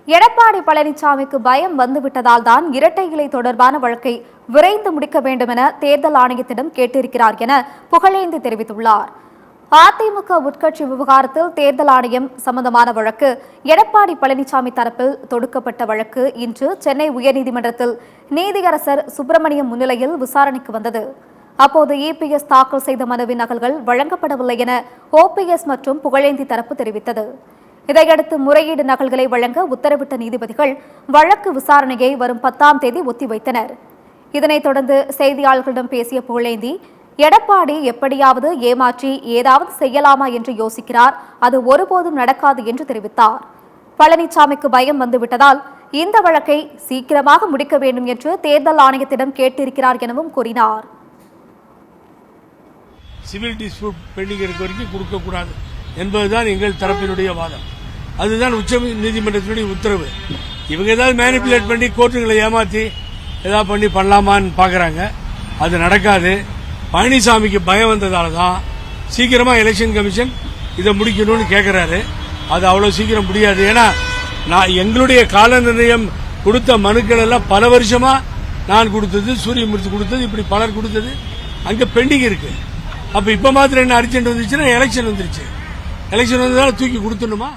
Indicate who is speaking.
Speaker 1: எடப்பாடி பழனிசாமிக்கு பயம் வந்துவிட்டதால் தான் இரட்டை இலை தொடர்பான வழக்கை விரைந்து முடிக்க வேண்டும் என தேர்தல் ஆணையத்திடம் கேட்டிருக்கிறார் என புகழேந்தி தெரிவித்துள்ளார். அதிமுக உட்கட்சி விவகாரத்தில் தேர்தல் ஆணையம் சம்பந்தமான வழக்கு எடப்பாடி பழனிசாமி தரப்பில் தொடுக்கப்பட்ட வழக்கு இன்று சென்னை உயர்நீதிமன்றத்தில் நீதியரசர் சுப்பிரமணியம் முன்னிலையில் விசாரணைக்கு வந்தது. அப்போது இபிஎஸ் தாக்கல் செய்த மனுவின் நகல்கள் வழங்கப்படவில்லை என ஓபிஎஸ் மற்றும் புகழேந்தி தரப்பு தெரிவித்தது. இதையடுத்து முறையீடு நகல்களை வழங்க உத்தரவிட்ட நீதிபதிகள் வழக்கு விசாரணையை வரும் 10ஆம் தேதி ஒத்திவைத்தனர். இதனைத் தொடர்ந்து செய்தியாளர்களிடம் பேசிய புகழேந்தி, எடப்பாடி எப்படியாவது ஏமாற்றி ஏதாவது செய்யலாமா என்று யோசிக்கிறார், அது ஒருபோதும் நடக்காது என்று தெரிவித்தார். பழனிசாமிக்கு பயம் வந்துவிட்டதால் இந்த வழக்கை சீக்கிரமாக முடிக்க வேண்டும் என்று தேர்தல் ஆணையத்திடம் கேட்டிருக்கிறார் எனவும் கூறினார்.
Speaker 2: சிவில் டிஸ்பியூட் பெண்டிங் இருக்க வரைக்கும் கொடுக்கக்கூடாது என்பதுதான் எங்கள் தரப்பினுடைய வாதம். அதுதான் உச்ச நீதிமன்றத்தினுடைய உத்தரவு. இவங்க ஏதாவது மேனிபுலேட் பண்ணி கோர்ட்டுகளை ஏமாத்தி ஏதாவது பண்ணலாமான்னு பாக்குறாங்க. அது நடக்காது. பழனிசாமிக்கு பயம் வந்ததால தான் சீக்கிரமா எலெக்ஷன் கமிஷன் இதை முடிக்கணும்னு கேட்கிறாரு. அது அவ்வளவு சீக்கிரம் முடியாது. ஏன்னா நான் எங்களுடைய கால நிர்ணயம் கொடுத்த மனுக்கள் எல்லாம் பல வருஷமா நான் கொடுத்தது, சூரியமூர்த்தி கொடுத்தது, இப்படி பலர் கொடுத்தது அங்க பெண்டிங் இருக்கு. அப்ப இப்ப மாத்திரம் என்ன அர்ஜென்ட் வந்துச்சுன்னா எலெக்ஷன் வந்துருச்சு. எலெக்ஷன் வந்ததால தூக்கி கொடுத்துணுமா?